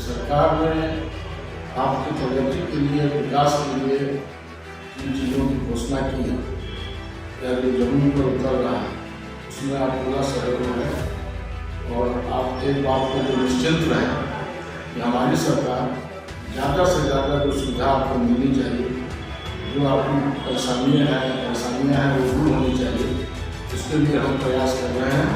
सरकार ने आपके प्रगति के लिए, विकास के लिए जिन चीज़ों की घोषणा की है या जो जमीन पर उतर रहा है उसमें आप पूरा सहयोग है। और आप एक बात को जो निश्चिंत रहें कि हमारी सरकार ज़्यादा से ज़्यादा जो सुविधा आपको मिलनी चाहिए, जो आपकी परेशानियाँ हैं वो दूर होनी चाहिए, उसके लिए हम प्रयास कर रहे हैं।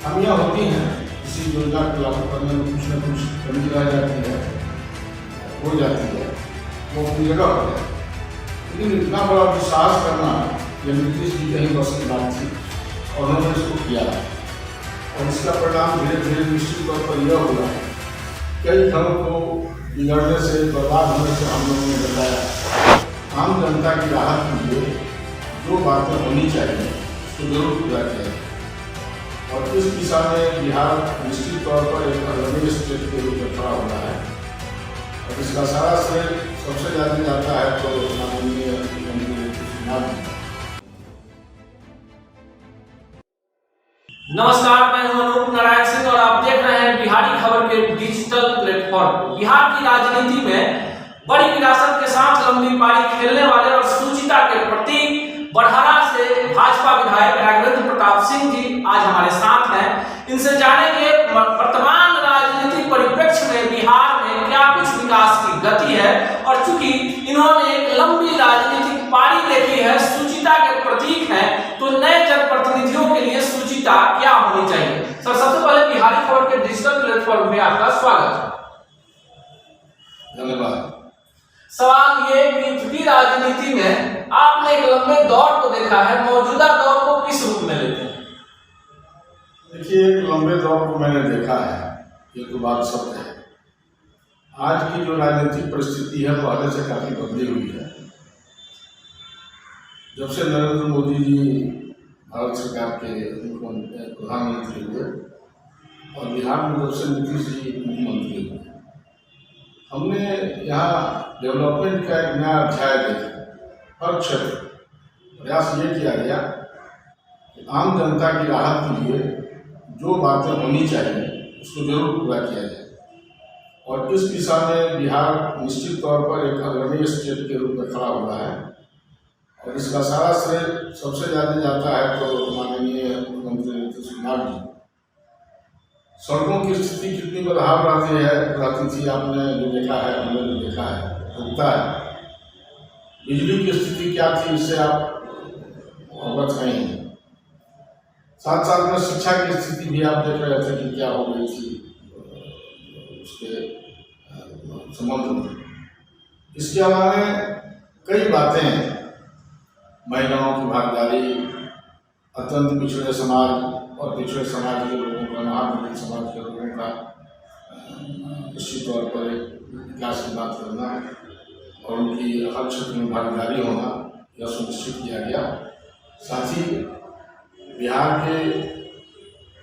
खामियाँ होती हैं, किसी योजना को लागू करने में कुछ न कुछ कमी रह जाती है, हो जाती है, वो अपनी जगह पर है। लेकिन इतना बड़ा विश्वास करना ये नीतीश जी कहीं बस की बात थी और उन्होंने इसको किया और इसका परिणाम धीरे धीरे निश्चित तौर पर यह होगा। कई घरों को बिगड़ने से, बर्बाद होने से हम लोगों ने बचाया। आम जनता की राहत के लिए जो बातें होनी चाहिए उसको जरूर पूरा किया जाए और इस दिशा में बिहार निश्चित तौर पर एक अग्रणी स्टेट के रूप में खड़ा हो रहा है। और इसका सारा श्रेय सबसे ज़्यादा जाता है तो माननीय मुख्यमंत्री नीतीश कुमार जी। नमस्कार, मैं हूं अनूप नारायण सिंह और आप देख रहे हैं बिहारी खबर के डिजिटल प्लेटफॉर्म। बिहार की राजनीति में बड़ी विरासत के साथ लंबी पारी खेलने वाले और सुचिता के प्रतीक बड़हरा से भाजपा विधायक राघवेंद्र प्रताप सिंह जी आज हमारे साथ हैं। इनसे जानेंगे वर्तमान राजनीतिक परिप्रेक्ष्य में बिहार में क्या कुछ विकास की गति है और चूंकि इन्होंने एक लंबी राजनीतिक पारी देखी है, सुचिता के प्रतीक हैं, तो नए जनप्रतिनिधियों के लिए सुचिता क्या होनी चाहिए। सर, सबसे पहले बिहारी खबर के डिजिटल प्लेटफॉर्म पे आपका स्वागत है। धन्यवाद। सवाल ये कि चूंकि राजनीति में आपने एक लंबे दौर को देखा है, मौजूदा दौर को किस रूप में लेते हैं? देखिए, एक लंबे दौर को मैंने देखा है, ये तो बात सत्य है। आज की जो राजनीतिक परिस्थिति है पहले से काफी बदली हुई है। जब से नरेंद्र मोदी जी भारत सरकार के प्रधानमंत्री हुए और बिहार में जब से नीतीश जी मुख्यमंत्री हुए, हमने यहाँ डेवलपमेंट का एक नया अध्याय देखा। हर क्षेत्र प्रयास ये किया गया कि आम जनता की राहत के लिए जो बातें होनी चाहिए उसको जरूर पूरा किया जाए और इस दिशा में बिहार निश्चित तौर पर एक अग्रणी स्टेट के रूप में खड़ा हुआ है। और इसका सारा श्रेय सबसे ज़्यादा जाता है तो माननीय मुख्यमंत्री नीतीश कुमार जी। सड़कों की स्थिति कितनी बदहाल रहती थी, आपने जो देखा है, हमने जो देखा है, होता है। बिजली की स्थिति क्या थी, इससे आप अवगत नहीं हैं। साथ साथ में शिक्षा की स्थिति भी आप देख रहे थे कि क्या हो गई थी उसके संबंध में। इसके अलावा कई बातें, महिलाओं की भागीदारी, अत्यंत पिछड़े समाज और पिछड़े समाज के लोगों का, महादलित समाज के लोगों का निश्चित तौर पर विकास की बात करना और उनकी हर क्षेत्र में भागीदारी होना, यह सुनिश्चित किया गया। साथ ही बिहार के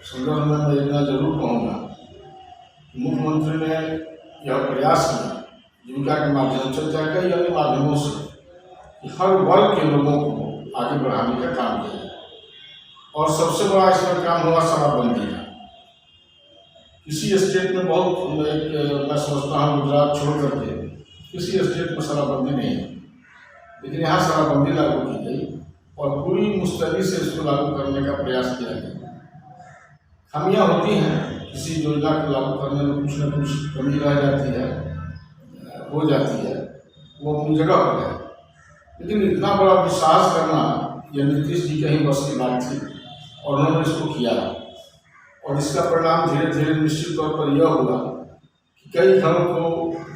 संदर्भ में मैं इतना जरूर कहूँगा, मुख्यमंत्री ने यह प्रयास किया जीविका के माध्यम से, चाहे कई अन्य माध्यमों से, हर वर्ग के लोगों को आगे बढ़ाने का काम किया और सबसे बड़ा इसमें काम हुआ शराबबंदी का। किसी स्टेट में बहुत मैं समझता हूँ गुजरात छोड़ करके किसी स्टेट में शराबबंदी नहीं है, लेकिन यहाँ शराबबंदी लागू की गई और पूरी मुस्तैदी से इसको लागू करने का प्रयास किया गया। खामियाँ होती हैं, किसी योजना को लागू करने में कुछ न कुछ कमी रह जाती है, हो जाती है, वो अपनी जगह पर है। लेकिन इतना बड़ा विश्वास करना यह नीतीश जी कहीं बस की बात थी और उन्होंने इसको किया और इसका परिणाम धीरे धीरे निश्चित तौर पर यह होगा कि कई घरों को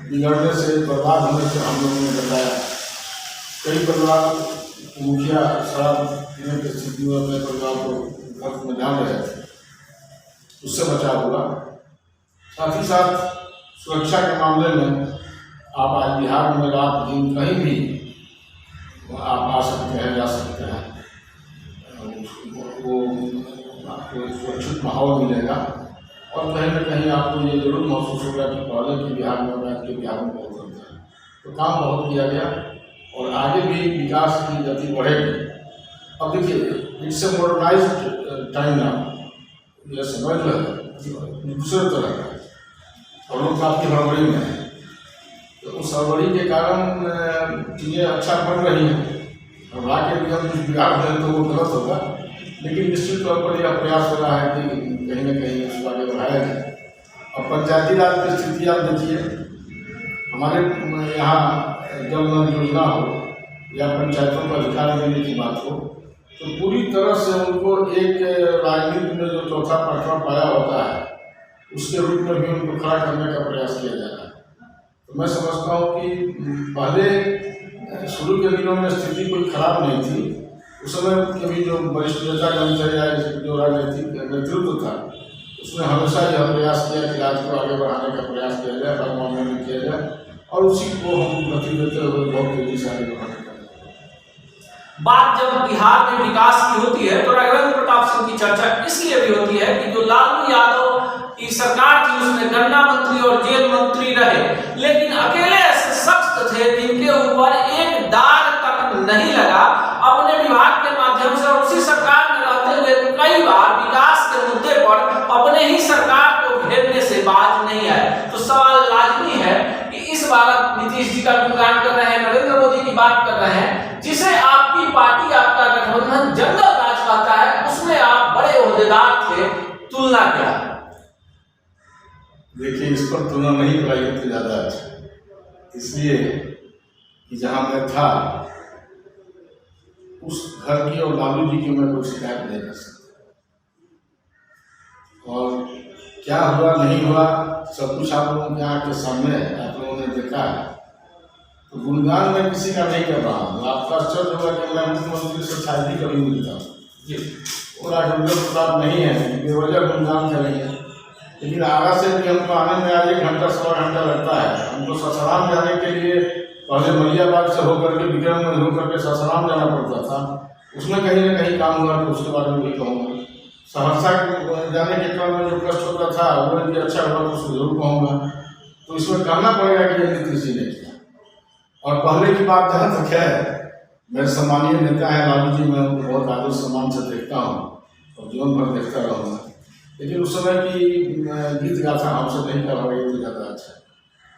बिगड़ने से, बर्बाद होने से हम लोगों ने बचाया। कई परिवार मुखिया शराब पीने की स्थिति में अपने परिवार को घर में जान रहे थे, उससे बचाव होगा। साथ ही साथ सुरक्षा के मामले में आप आज बिहार में रात दिन कहीं भी आप आ सकते हैं, जा सकते हैं, वो आपको सुरक्षित माहौल मिलेगा और कहीं न कहीं आपको ये जरूर महसूस होगा कि पहले के बिहार में और आज के बिहार में बहुत अंतर है। तो काम बहुत किया गया और आगे भी विकास की गति बढ़ेगी। अब देखिए, it's a modernised time now, यह समय जो है दूसरे तरह का है। और लोग काफ़ी हड़बड़ी में हैं। तो उस हड़बड़ी के कारण चीज़ें अच्छा बन रही हैं। और आके भी हम कुछ बिगाड़ दें तो वो गलत होगा, लेकिन निश्चित तौर पर यह प्रयास हो रहा है कि कहीं न कहीं उसको आगे बढ़ाया जाए। और पंचायती राज की स्थिति आप देखिए, हमारे यहाँ जल नल योजना हो या पंचायतों को अधिकार देने की बात हो, तो पूरी तरह से उनको एक राजनीति में जो चौथा पांचवा पाया होता है उसके रूप में भी उनको खड़ा करने का प्रयास किया जा रहा है। तो मैं समझता हूँ कि पहले शुरू के दिनों में स्थिति कोई खराब नहीं थी। उस समय के भी जो वरिष्ठ नेतागण थे या जो राजनीतिक नेतृत्व था, उसने हमेशा यह प्रयास किया कि राज्य को आगे बढ़ाने का प्रयास किया जाए, हर मामले में किया जाए, और उसी को हम गति देते हुए बहुत तेजी से आगे बढ़ाने का। बात जब बिहार में विकास की होती है तो राघवेंद्र प्रताप सिंह की चर्चा इसलिए भी होती है कि जो लालू यादव की सरकार थी उसमें गन्ना मंत्री और जेल मंत्री रहे, लेकिन अकेले ऐसे शख्स थे जिनके ऊपर एक दाग तक नहीं लगा। अपने विभाग के माध्यम से और उसी सरकार में रहते हुए कई बार विकास के मुद्दे पर अपने ही सरकार को घेरने से बाज नहीं आए। तो सवाल लाजमी है कि इस बार नीतीश जी का गुणगान कर रहे हैं, नरेंद्र मोदी की बात कर रहे हैं, जिसे आपकी पार्टी, आपका गठबंधन जंगल राज पाता है, उसमें आप बड़े ओहदेदार थे, तुलना क्या? देखिए, इस पर तुलना नहीं कराई तो ज़्यादा अच्छा, इसलिए कि जहाँ मैं था उस घर की और लालू जी की मैं कोई शिकायत नहीं कर सकता। और क्या हुआ नहीं हुआ सब कुछ आप लोगों के यहाँ के सामने आप लोगों ने देखा। तो गुणगान मैं किसी का नहीं कर रहा हूँ। आपका आश्चर्य होगा कि मैं मुख्यमंत्री से शायद ही कभी मिलता हूँ जी, वो राघवेंद्र प्रताप नहीं है कि बेवजह गुणगान करेंगे। लेकिन आरा से भी हमको आने में आज 1 घंटा सवा घंटा लगता है। हमको सासाराम जाने के लिए पहले मलियाबाग से होकर के विक्रमगंज होकर के सासाराम जाना पड़ता था। उसमें कहीं न कहीं काम हुआ तो उसके बारे में भी कहूँगा। सहरसा जाने के क्रम में जो कष्ट होता था वो यदि अच्छा हुआ तो उसको जरूर कहूँगा। तो इसमें कहना पड़ेगा कि ये नीतीश जी ने किया। और पहले की बात जहाँ तक है, मेरे सम्मानीय नेता हैं लालू जी, मैं उनको बहुत आदर सम्मान से देखता हूँ और जीवन भर देखता रहूँगा। लेकिन उस समय की गीत गाथा हमसे नहीं कर रही तो ज़्यादा अच्छा है।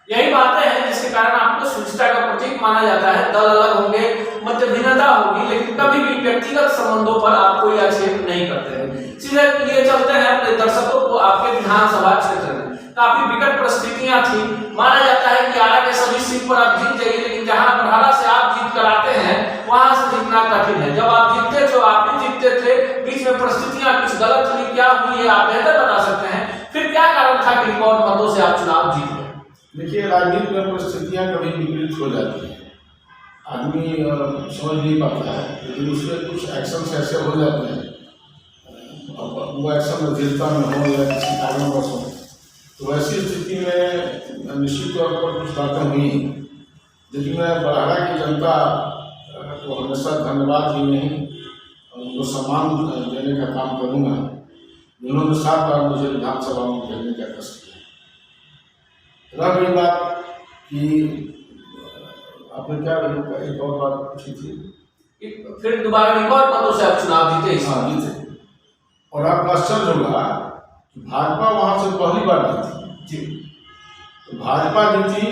यही बातें हैं जिसके कारण आपको शुचिता का प्रतीक माना जाता है। दल अलग होंगे, मत भिन्नता होगी, लेकिन कभी भी व्यक्तिगत संबंधों पर आप कोई आक्षेप नहीं करते हैं। सीधे लिए चलते हैं अपने दर्शकों को। आपके विधानसभा क्षेत्र में काफी विकट परिस्थितियां थी। माना जाता है कि आरा के सभी सीट पर आप जीत जाइए, लेकिन जहां बरहारा से आप जीत कर आते हैं वहां से जीतना कठिन है। जब आप जीतते थे आप भी जीतते थे, बीच में परिस्थितियां कुछ गलत हुई, क्या हुई है आप बेहतर बता सकते हैं। फिर क्या कारण था कि रिकॉर्ड मतों से आप चुनाव जीत गए? देखिए, राजनीति में परिस्थितियां कभी विपरीत हो जाती हैं, आदमी समझ नहीं पाता है, लेकिन उसमें कुछ एक्शन ऐसे हो जाते हैं, वो एक्शन अधीरता में हो या किसी कारणवश हो, तो ऐसी स्थिति में निश्चित तौर पर कुछ बातें हुई। लेकिन मैं बरहारा की जनता को हमेशा धन्यवाद ही नहीं, उनको सम्मान देने का काम करूँगा जिन्होंने 7 बार मुझे विधानसभा में भेजने का कष्ट किया। रह गई बात कि आपने क्या एक और बात पूछी थी, फिर दोबारा रिकॉर्ड मतों से आप चुनाव जीते? हाँ, जीते। और आपको आश्चर्य होगा कि भाजपा वहाँ से पहली बार जीती जी। तो भाजपा जीती,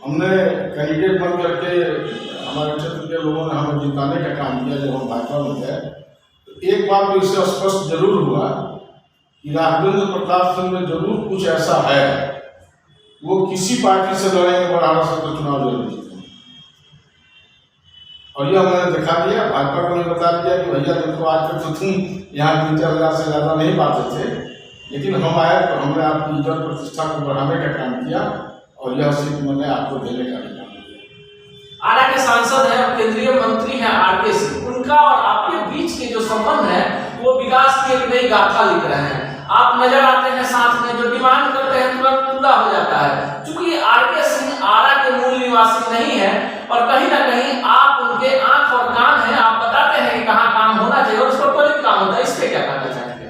हमने कैंडिडेट बन करके हमारे क्षेत्र के लोगों ने हमें जिताने का काम किया जब हम भाजपा में गए। तो एक बात तो इससे स्पष्ट जरूर हुआ कि राघवेंद्र प्रताप सिंह में जरूर कुछ ऐसा है, वो किसी पार्टी से लड़ेंगे बरहारा से तो चुनाव जरूर जीतेंगे। और यह मैंने दिखा दिया, भाजपा को भी बता दिया कि भैया तुमको आज तक तो तुम यहाँ 3-4 हज़ार से ज़्यादा नहीं पाते थे, लेकिन हम आए तो हमने आपकी इज्जत प्रतिष्ठा को बढ़ाने का काम किया और यह सीट मैंने आपको देने का भी काम किया। आरा के सांसद हैं, केंद्रीय मंत्री हैं आरके सिंह, उनका और आपके बीच के जो संबंध है वो विकास की एक नई गाथा लिख रहे हैं। आप नजर आते हैं साथ में, जो डिमांड करते हैं तुरंत पूरा हो जाता है। चूंकि आरके सिंह आरा के मूल निवासी नहीं है और कहीं ना कहीं आप उनके आंख और कान हैं, आप बताते हैं कि कहाँ काम होना चाहिए और उस पर त्वरित काम होता है। इस पे क्या कहना चाहेंगे?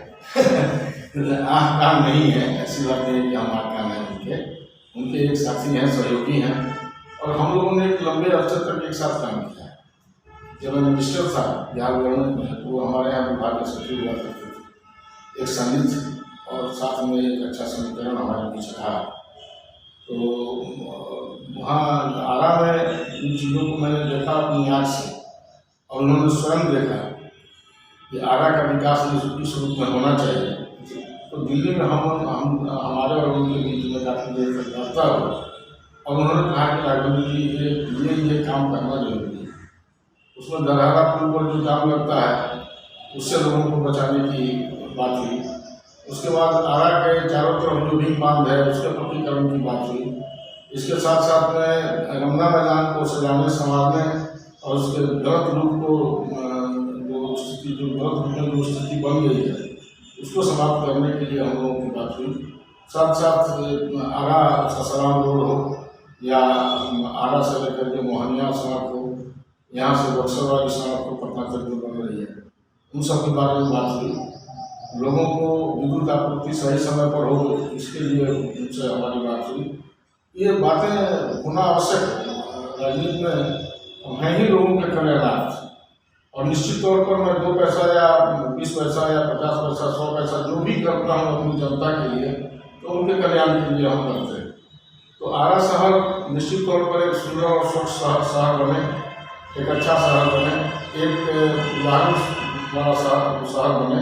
आंख कान नहीं है, ऐसी बात नहीं कि हम आंख कान हैं। उनके एक साथी हैं, सहयोगी हैं, और हम लोगों ने एक लंबे अवसर तक एक साथ काम किया है। जब मैं मिनिस्टर था बिहार गवर्नमेंट में, वो हमारे यहाँ विभाग के सचिव हुआ करते थे। एक सानिध्य और साथ में एक अच्छा समीकरण हमारे बीच रहा। तो वहाँ आरा में इन चीज़ों को मैंने देखा अपनी आँख से, और उन्होंने स्वयं देखा कि आरा का विकास इस रूप में होना चाहिए। तो दिल्ली में हम हमारे और उनके बीच में काफ़ी देर तक वार्ता हो, और उन्होंने कहा कि राघवेंद्र जी ये काम करना जरूरी है। उसमें दरहरा पुल पर जो काम लगता है उससे लोगों को बचाने की बात हुई। उसके बाद आरा के चारों तरफ जो भी बांध है उसके पक्कीकरण की बात हुई। इसके साथ साथ में रमना मैदान को सजाने संवारने और उसके गलत रूप को जो गलत रूप में जो स्थिति बन गई है उसको समाप्त करने के लिए हम लोगों की बात हुई। साथ साथ आरा ससाराम रोड हो या आरा से लेकर के मोहनिया सड़क हो, यहाँ से बक्सर वाली सड़क को पटना तक जो बन रही है, उन सब के बारे में बात हुई। लोगों को विद्युत आपूर्ति सही समय पर हो, इसके लिए उनसे हमारी बात हुई। ये बातें होना आवश्यक है। राजनीति में हैं ही लोगों के कल्याणार्थ, और निश्चित तौर पर मैं 2 पैसा या 20 पैसा या 50 पैसा 100 पैसा जो भी करता हूँ अपनी जनता के लिए, तो उनके कल्याण के लिए हम करते हैं। तो आरा शहर निश्चित तौर पर एक सुंदर और स्वच्छ शहर बने, एक अच्छा शहर बने, एक उदाहरण वाला शहर बने,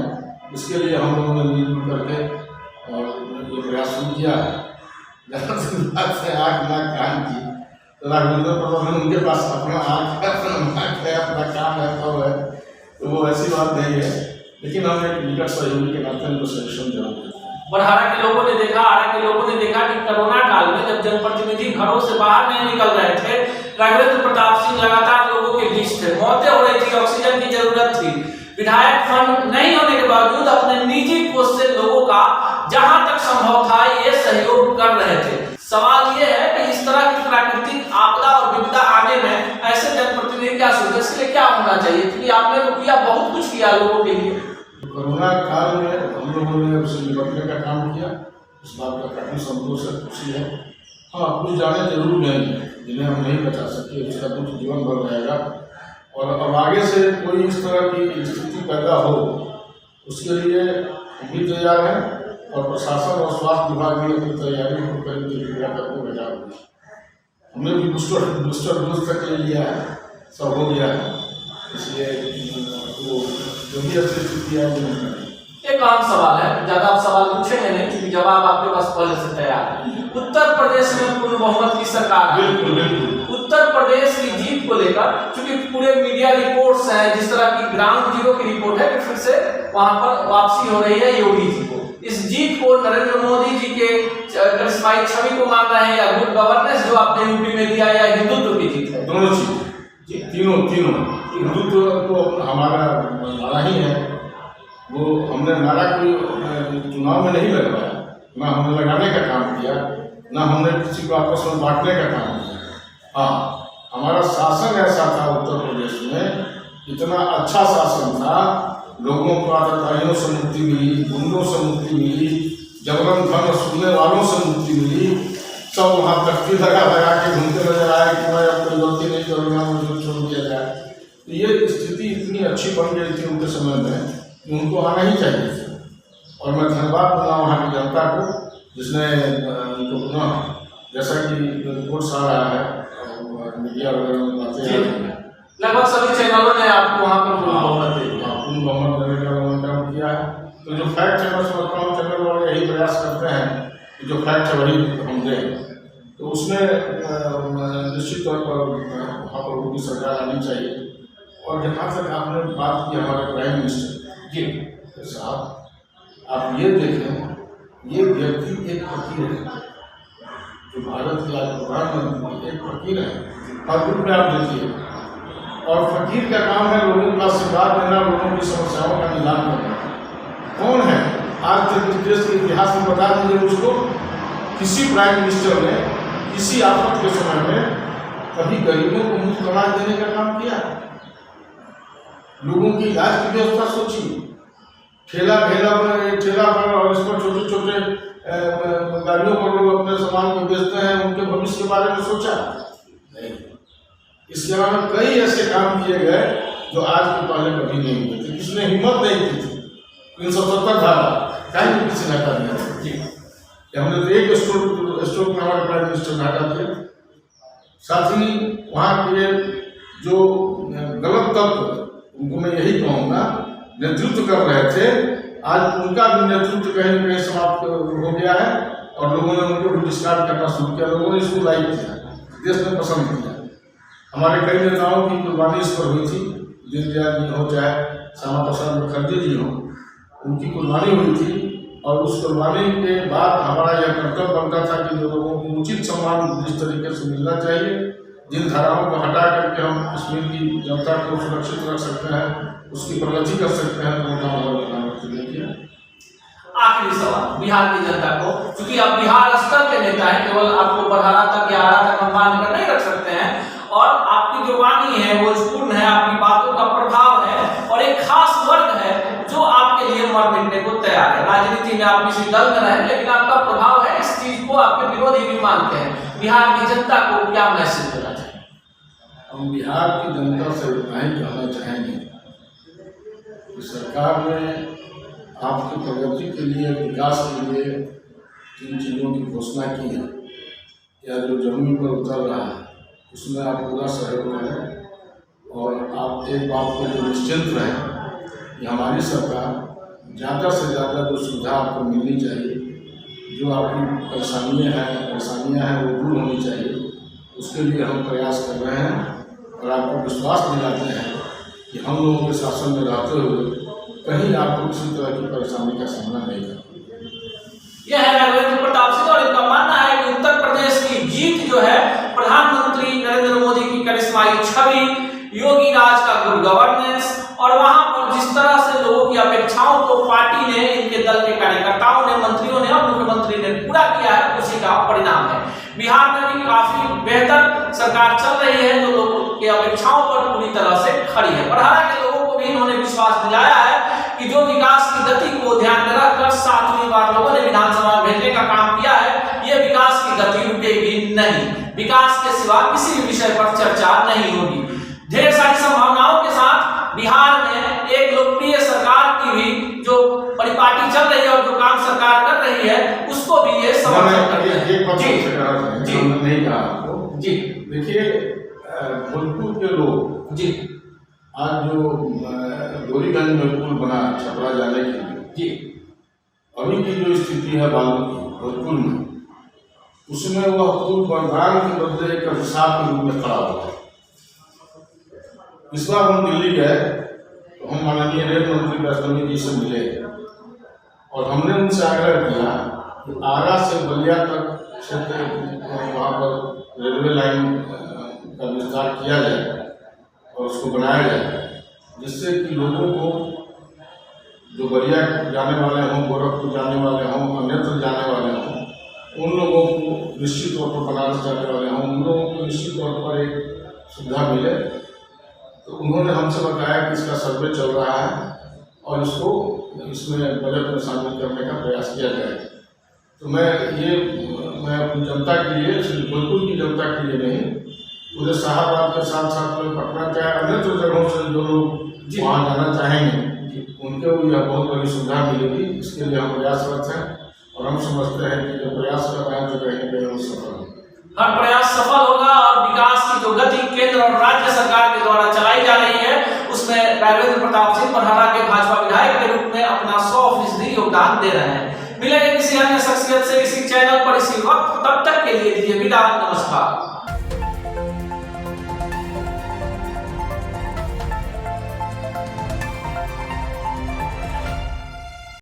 इसके लिए हम लोगों ने मिलजुल करके और ये प्रयास शुरू किया है। जहाँ से आँख नाक कान की, तो राघवेंद्र प्रबंधन उनके पास अपना आँख है, अपना काम है, तो है, तो वो ऐसी बात नहीं है। लेकिन हम एक निकट सहयोगी के नाते उनको सजेशन जरूर देते हैं। बरहारा के लोगों ने देखा, आरा के लोगों ने देखा कि कोरोना काल में जब जनप्रतिनिधि घरों से बाहर नहीं निकल रहे थे, राघवेंद्र प्रताप सिंह लगातार लोगों के बीच थे, मौतें हो रही थी, ऑक्सीजन की जरूरत थी, विधायक फंड नहीं होने के बावजूद अपने निजी कोष से लोगों का जहां तक संभव था ये सहयोग कर रहे थे। सवाल ये है कि इस तरह की प्राकृतिक आपदा और विपदा आने में ऐसे जनप्रतिनिधि क्या सोचे, इसके लिए क्या होना चाहिए? क्योंकि आपने तो किया, बहुत कुछ किया लोगों के लिए। कोरोना काल में हम लोगों ने उससे निपटने का काम किया, इस बात का काफ़ी संतोष है, खुशी है। हाँ, कुछ जाने जरूर गए जिन्हें हम नहीं बचा सकते, उसका कुछ जीवन भर रहेगा, और अब आगे से कोई इस तरह की स्थिति पैदा हो उसके लिए हम भी तैयार हैं, और प्रशासन और स्वास्थ्य विभाग भी अपनी तैयारी को पूरा करके बैठा हुआ है। हमने भी बूस्टर डोज तक ले लिया है, सब हो गया है, इसलिए वो जो भी अच्छी स्थिति है वो नहीं। एक आम सवाल है, ज्यादा आप सवाल पूछेंगे नहीं क्योंकि जवाब आपके पास पहले से तैयार है। उत्तर प्रदेश में पूर्ण बहुमत की सरकार है। बिल्कुल। उत्तर प्रदेश की जीत को लेकर, क्योंकि पूरे मीडिया रिपोर्ट्स हैं, जिस तरह की ग्राउंड जीरो की रिपोर्ट है कि फिर से वहां पर वापसी हो रही है योगी जी को। इस जीत को नरेंद्र मोदी जी के करिश्माई छवि को मान रहे हैं, या गुड गवर्नेंस जो आपने यूपी में दिया, या हिंदुत्व की जीत है? दोनों चीज, तीनों हिंदुत्व तो हमारा ही है। वो हमने नारा कोई चुनाव में नहीं लगवाया, ना हमने लगाने का काम किया, ना हमने किसी को आपस में बांटने का काम किया। हाँ, हमारा शासन ऐसा था उत्तर प्रदेश में, इतना अच्छा शासन था, लोगों को आतंकवादियों से मुक्ति मिली, गुंडों से मुक्ति मिली, जबरन धन सुनने वालों से मुक्ति मिली। सब वहाँ तख्ती लगा के घूमते नजर आए कि मैं अब कोई गलती नहीं करूँगा, मुझे छोड़ दिया जाए। तो ये स्थिति इतनी अच्छी बन गई थी उनके समय में, उनको आना ही चाहिए था। और मैं धन्यवाद दूंगा वहाँ की जनता को, जिसने उनको पुनः, जैसा कि रिपोर्ट्स आ रहा है मीडिया वगैरह में बातें आ रही हैं, लगभग सभी चैनलों ने आपको वहाँ पर पूर्ण बहुमत दे दिया, पूर्ण बहुमत देने का उन्होंने काम किया है। तो जो फैक्ट है, मैं समझता हूँ चैनल वाले यही प्रयास करते हैं कि जो फैक्ट है वही हम दें। तो उसमें निश्चित तौर पर वहाँ पर उनकी सरकार आनी चाहिए। और जहाँ तक आपने बात की हमारे प्राइम मिनिस्टर जी साहब, आप ये देखें, ये व्यक्ति एक फकीर है, जो भारत के आज प्रधानमंत्री एक फकीर है, हर रूप में आप देखिए। और फकीर का काम है लोगों का आशीर्वाद देना, लोगों की समस्याओं का निदान करना। कौन है आज तक देश के इतिहास में, बता दीजिए मुझको, किसी प्राइम मिनिस्टर ने किसी आफत के समय में कभी गरीबों को मुफ्त अनाज देने का काम किया? लोगों की इलाज की व्यवस्था सोची, ठेला पर और इस पर छोटे छोटे गाड़ियों पर लोग अपने सामान को बेचते हैं, उनके भविष्य के बारे में सोचा नहीं। इसके अलावा कई ऐसे काम किए गए जो आज के पहले कभी नहीं हुए थे। किसने हिम्मत नहीं की थी 370 धारा, कहीं किसी ने हटा दिया जी। हमने तो एक स्टोर स्टोर में हमारे प्राइम मिनिस्टर ने हटा दिया। साथ ही वहाँ के जो गलत तत्व, उनको मैं यही कहूँगा, नेतृत्व कर रहे थे, आज उनका भी नेतृत्व कहीं न कहीं समाप्त हो गया है और लोगों ने उनको भी डिस्कार्ड करना शुरू किया। लोगों ने इसको लाइक किया, देश में पसंद किया। हमारे कई नेताओं की कुर्बानी इस पर हुई थी, दीनदयाल जी हो चाहे श्यामा प्रसाद मुखर्जी जी हो, उनकी कुर्बानी हुई थी। और उस कुर्बानी के बाद हमारा यह कर्तव्य बनता था कि जो लोगों को उचित सम्मान जिस तरीके से मिलना चाहिए, जिन धाराओं को हटा करके हम कश्मीर की जनता को सुरक्षित रख सकते हैं, उसकी प्रगति कर सकते हैं, तो उनका प्रधानमंत्री ने किया। आखिरी सवाल बिहार की जनता को, क्योंकि आप बिहार स्तर के नेता हैं, केवल आपको बढ़ाना तक या आरा तक हम बांध कर नहीं रख सकते हैं, और आपकी जो वाणी है वो पूर्ण है, आपकी बातों का प्रभाव है, और एक खास वर्ग है जो आपके लिए मर मिटने को तैयार है। राजनीति में आप किसी दल में रहे, लेकिन आपका प्रभाव है, इस चीज को आपके विरोधी भी मानते हैं। बिहार की जनता को क्या मैसेज देना चाहिए? हम बिहार की जनता से इतना ही कहना चाहेंगे कि सरकार ने आपकी प्रगति के लिए, विकास के लिए जिन चीज़ों की घोषणा की है या जो जमीन पर उतर रहा है, उसमें आप पूरा सहयोग करें। और आप एक बात को जो निश्चिंत रहें कि हमारी सरकार ज़्यादा से ज़्यादा जो सुविधा आपको मिलनी चाहिए, जो आपकी परेशानियाँ हैं वो दूर होनी चाहिए, उसके लिए हम प्रयास कर रहे हैं। और आपको विश्वास दिलाते हैं कि हम लोगों के शासन में रहते हुए कहीं आपको किसी तरह की परेशानी का सामना नहीं करना। यह है राघवेंद्र प्रताप सिंह, और इनका मानना है कि उत्तर प्रदेश की जीत जो है, प्रधानमंत्री नरेंद्र मोदी की करिश्माई छवि, योगी राज का गुड गवर्नेंस, और वहां पर जिस तरह से लोगों की अपेक्षाओं को पार्टी ने, इनके दल के कार्यकर्ताओं ने, मंत्रियों ने और मुख्यमंत्री ने पूरा किया है, उसी का परिणाम है। बिहार में भी काफी बेहतर सरकार चल रही है, जो लोगों की अपेक्षाओं पर पूरी तरह से खड़ी है। बरहारा के लोगों को भी इन्होंने विश्वास दिलाया है कि जो विकास की गति को ध्यान में रखकर 7वीं बार लोगों ने विधानसभा भेजने का काम किया है, ये विकास की गति रुकेगी नहीं। विकास के सिवा किसी भी विषय पर चर्चा नहीं होगी। ढेर सारी संभावनाओं के साथ बिहार में एक लोकप्रिय सरकार की भी जो परिपाटी चल रही है और जो काम सरकार कर रही है, उसको भी ये समर्थन करते हैं। जी नहीं कहा आपको जी। देखिए, भोजपुर के लोग जी आज जो डोरीगंज में पुल बना छपरा जाने के लिए जी, अभी की जो स्थिति है बालू की भोजपुर में, उसमें वह पुल वरदान के बदले एक अभिशाप के रूप में खड़ा हुआ है। इस बार हम दिल्ली गए तो हम माननीय रेल मंत्री वैष्णवी जी से मिले और हमने उनसे आग्रह किया कि आरा से बलिया तक क्षेत्र वहाँ पर रेलवे लाइन का विस्तार किया जाए और उसको बनाया जाए, जिससे कि लोगों को जो बलिया जाने वाले हों, गोरखपुर जाने वाले हों, अन्यत्र जाने वाले हों, उन लोगों को निश्चित तौर पर बनारस जाने वाले हों, उन लोगों को निश्चित तौर पर एक सुविधा मिले। तो उन्होंने हमसे बताया कि इसका सर्वे चल रहा है और इसको इसमें बजट में शामिल करने का प्रयास किया जाएगा। तो मैं अपनी जनता के लिए, सिर्फ भोजपुर की जनता के लिए नहीं, पूरे शाहबाद के साथ साथ में पटना चाहे अन्य जगहों से जो लोग वहाँ जाना चाहेंगे, उनको भी यह बहुत बड़ी सुविधा मिलेगी। इसके लिए हम प्रयासरत हैं और हम समझते हैं कि जो प्रयास कर रहे हैं तो कहीं न कहीं वो सफल होगा। हर प्रयास सफल होगा और विकास की जो गति केंद्र और राज्य सरकार के द्वारा चलाई जा रही है, उसमें राघवेंद्र प्रताप सिंह बरहारा के भाजपा विधायक के रूप में अपना 100% योगदान दे रहे हैं। मिलेंगे किसी अन्य शख्सियत से इसी चैनल पर इसी वक्त, तब तक के लिए दीजिए विदा, नमस्कार।